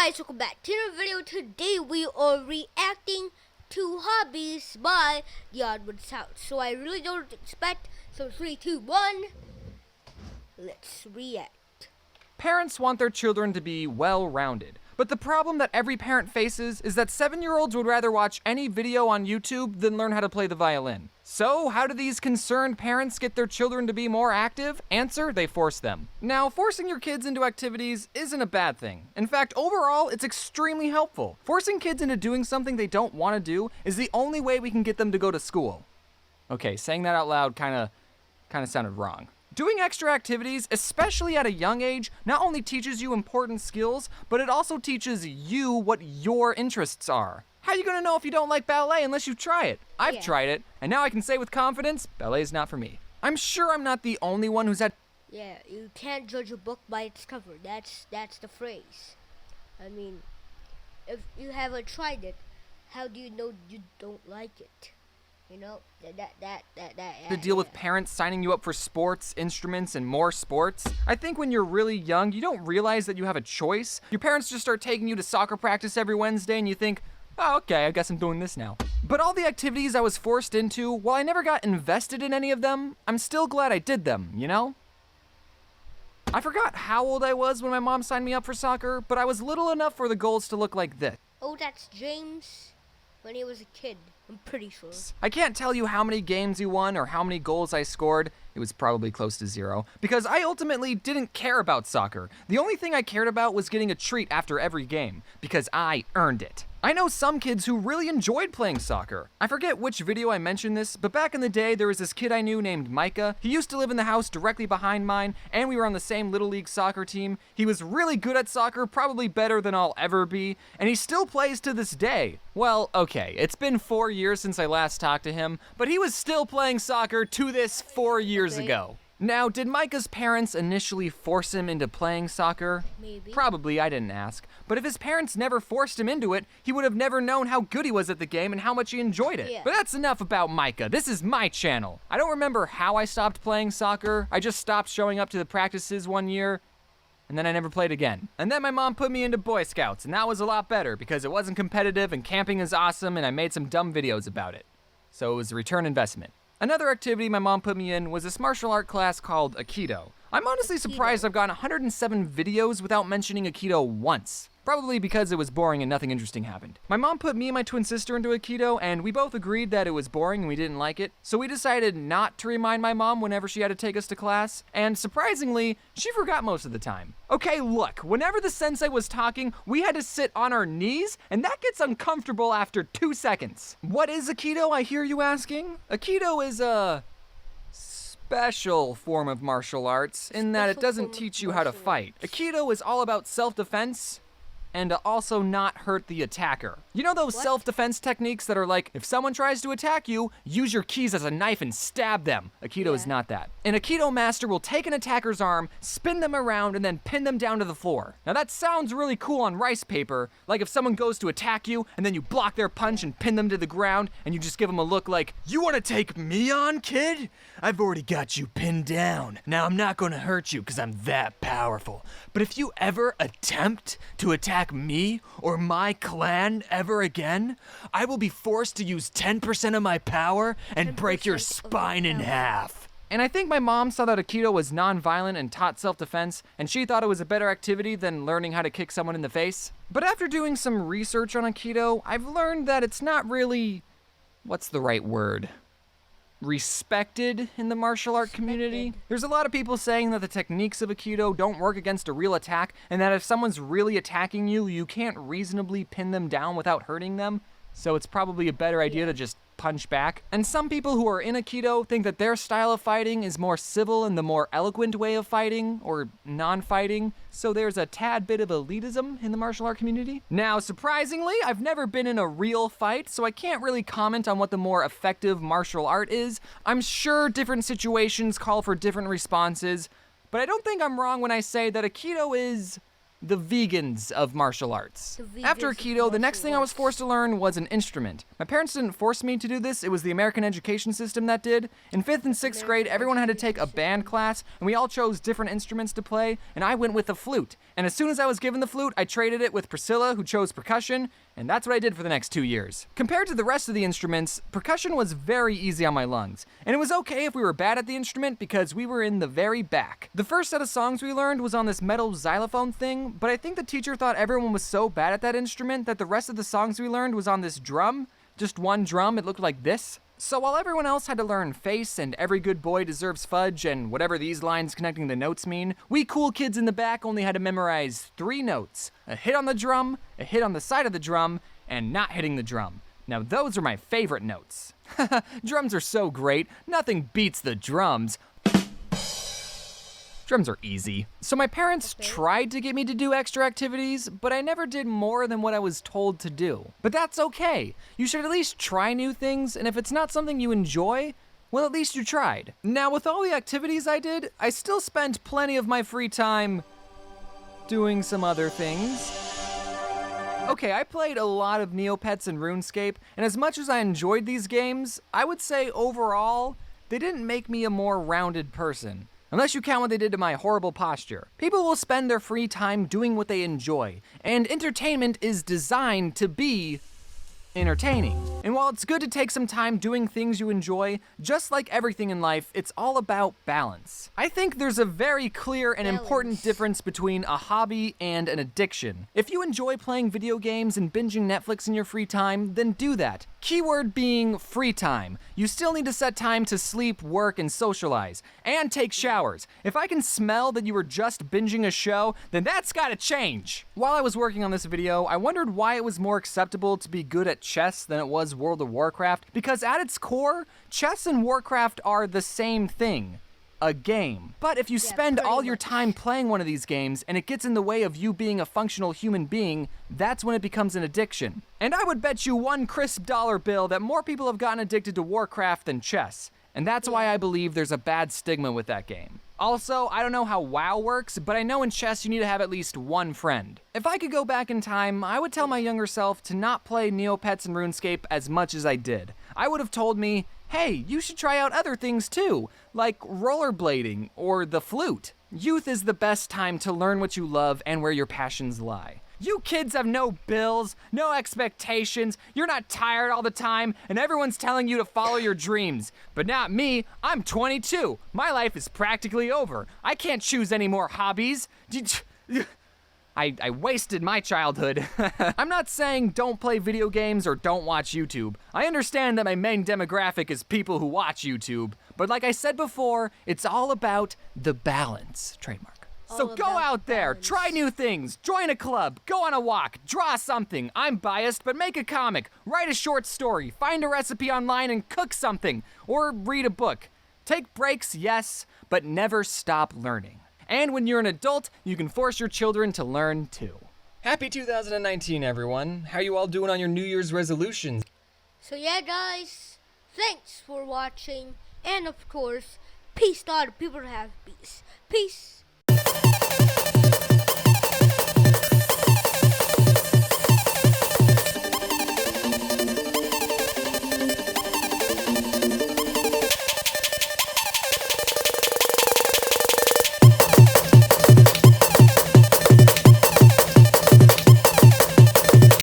Guys, welcome back to the video. Today we are reacting to Hobbies by the Oddwood's House. So I really don't expect. So 3, 2, 1. Let's react. Parents want their children to be well-rounded. But the problem that every parent faces is that 7-year-olds would rather watch any video on YouTube than learn how to play the violin. So, how do these concerned parents get their children to be more active? Answer, they force them. Now, forcing your kids into activities isn't a bad thing. In fact, overall, it's extremely helpful. Forcing kids into doing something they don't want to do is the only way we can get them to go to school. Okay, saying that out loud kinda sounded wrong. Doing extra activities, especially at a young age, not only teaches you important skills, but it also teaches you what your interests are. How are you gonna know if you don't like ballet unless you try it? I've tried it, and now I can say with confidence, ballet is not for me. I'm sure I'm not the only one who's had... Yeah, you can't judge a book by its cover. That's the phrase. I mean, if you haven't tried it, how do you know you don't like it? You know, to deal with parents signing you up for sports, instruments, and more sports. I think when you're really young, you don't realize that you have a choice. Your parents just start taking you to soccer practice every Wednesday and you think, oh, okay, I guess I'm doing this now. But all the activities I was forced into, while I never got invested in any of them, I'm still glad I did them, you know? I forgot how old I was when my mom signed me up for soccer, but I was little enough for the goals to look like this. Oh, that's James when he was a kid. I'm pretty sure. I can't tell you how many games he won or how many goals I scored. It was probably close to 0, because I ultimately didn't care about soccer. The only thing I cared about was getting a treat after every game, because I earned it. I know some kids who really enjoyed playing soccer. I forget which video I mentioned this, but back in the day, there was this kid I knew named Micah. He used to live in the house directly behind mine, and we were on the same Little League soccer team. He was really good at soccer, probably better than I'll ever be, and he still plays to this day. Well, okay, it's been 4 years since I last talked to him, but he was still playing soccer to this 4 years ago. Now, did Micah's parents initially force him into playing soccer? Maybe. Probably, I didn't ask. But if his parents never forced him into it, he would have never known how good he was at the game and how much he enjoyed it. Yeah. But that's enough about Micah. This is my channel. I don't remember how I stopped playing soccer. I just stopped showing up to the practices one year, and then I never played again. And then my mom put me into Boy Scouts, and that was a lot better because it wasn't competitive and camping is awesome, and I made some dumb videos about it. So it was a return investment. Another activity my mom put me in was this martial art class called Aikido. I'm honestly surprised I've gotten 107 videos without mentioning Aikido once. Probably because it was boring and nothing interesting happened. My mom put me and my twin sister into Aikido, and we both agreed that it was boring and we didn't like it, so we decided not to remind my mom whenever she had to take us to class, and surprisingly, she forgot most of the time. Okay, look, whenever the sensei was talking, we had to sit on our knees, and that gets uncomfortable after 2 seconds. What is Aikido, I hear you asking? Aikido is a special form of martial arts in that it doesn't teach you how to fight. Aikido is all about self-defense, and to also not hurt the attacker. You know those self-defense techniques that are like, if someone tries to attack you, use your keys as a knife and stab them. Aikido is not that. An Aikido master will take an attacker's arm, spin them around, and then pin them down to the floor. Now that sounds really cool on rice paper, like if someone goes to attack you, and then you block their punch and pin them to the ground, and you just give them a look like, you wanna take me on, kid? I've already got you pinned down. Now I'm not gonna hurt you, cause I'm that powerful. But if you ever attempt to attack me or my clan ever again, I will be forced to use 10% of my power and break your spine in half. And I think my mom saw that Aikido was non-violent and taught self-defense, and she thought it was a better activity than learning how to kick someone in the face. But after doing some research on Aikido, I've learned that it's not really, what's the right word? Respected in the martial art community. There's a lot of people saying that the techniques of Aikido don't work against a real attack, and that if someone's really attacking you, you can't reasonably pin them down without hurting them. So it's probably a better idea to just punch back. And some people who are in Aikido think that their style of fighting is more civil and the more eloquent way of fighting, or non-fighting, so there's a tad bit of elitism in the martial art community. Now, surprisingly, I've never been in a real fight, so I can't really comment on what the more effective martial art is. I'm sure different situations call for different responses, but I don't think I'm wrong when I say that Aikido is the vegans of martial arts. The After vegans of Aikido, the next martial thing I was arts. forced to learn was an instrument. My parents didn't force me to do this, it was the American education system that did. In 5th and 6th grade, everyone had to take a band class, and we all chose different instruments to play, and I went with the flute. And as soon as I was given the flute, I traded it with Priscilla, who chose percussion, and that's what I did for the next 2 years. Compared to the rest of the instruments, percussion was very easy on my lungs. And it was okay if we were bad at the instrument because we were in the very back. The first set of songs we learned was on this metal xylophone thing, but I think the teacher thought everyone was so bad at that instrument that the rest of the songs we learned was on this drum. Just one drum, it looked like this. So while everyone else had to learn Face and Every Good Boy Deserves Fudge and whatever these lines connecting the notes mean, we cool kids in the back only had to memorize 3 notes. A hit on the drum, a hit on the side of the drum, and not hitting the drum. Now those are my favorite notes. Drums are so great, nothing beats the drums. Drums are easy. So my parents tried to get me to do extra activities, but I never did more than what I was told to do. But that's okay. You should at least try new things, and if it's not something you enjoy, well, at least you tried. Now, with all the activities I did, I still spent plenty of my free time doing some other things. Okay, I played a lot of Neopets and RuneScape, and as much as I enjoyed these games, I would say overall, they didn't make me a more rounded person. Unless you count what they did to my horrible posture. People will spend their free time doing what they enjoy, and entertainment is designed to be entertaining. And while it's good to take some time doing things you enjoy, just like everything in life, it's all about balance. I think there's a very clear and important difference between a hobby and an addiction. If you enjoy playing video games and binging Netflix in your free time, then do that. Keyword being free time. You still need to set time to sleep, work, and socialize, and take showers. If I can smell that you were just binging a show, then that's gotta change. While I was working on this video, I wondered why it was more acceptable to be good at chess than it was World of Warcraft, because at its core, chess and Warcraft are the same thing. A game. But if you spend all your time playing one of these games and it gets in the way of you being a functional human being, that's when it becomes an addiction. And I would bet you one crisp dollar bill that more people have gotten addicted to Warcraft than chess. And that's why I believe there's a bad stigma with that game. Also, I don't know how WoW works, but I know in chess you need to have at least one friend. If I could go back in time, I would tell my younger self to not play Neopets and RuneScape as much as I did. I would have told me, hey, you should try out other things too, like rollerblading or the flute. Youth is the best time to learn what you love and where your passions lie. You kids have no bills, no expectations, you're not tired all the time, and everyone's telling you to follow your dreams. But not me, I'm 22. My life is practically over. I can't choose any more hobbies. I wasted my childhood. I'm not saying don't play video games or don't watch YouTube. I understand that my main demographic is people who watch YouTube. But like I said before, it's all about the balance. Trademark. So go out there, try new things, join a club, go on a walk, draw something. I'm biased, but make a comic, write a short story, find a recipe online and cook something, or read a book. Take breaks, yes, but never stop learning. And when you're an adult, you can force your children to learn too. Happy 2019, everyone. How you all doing on your New Year's resolutions? So yeah, guys, thanks for watching, and of course, peace to all the people that have peace. Peace.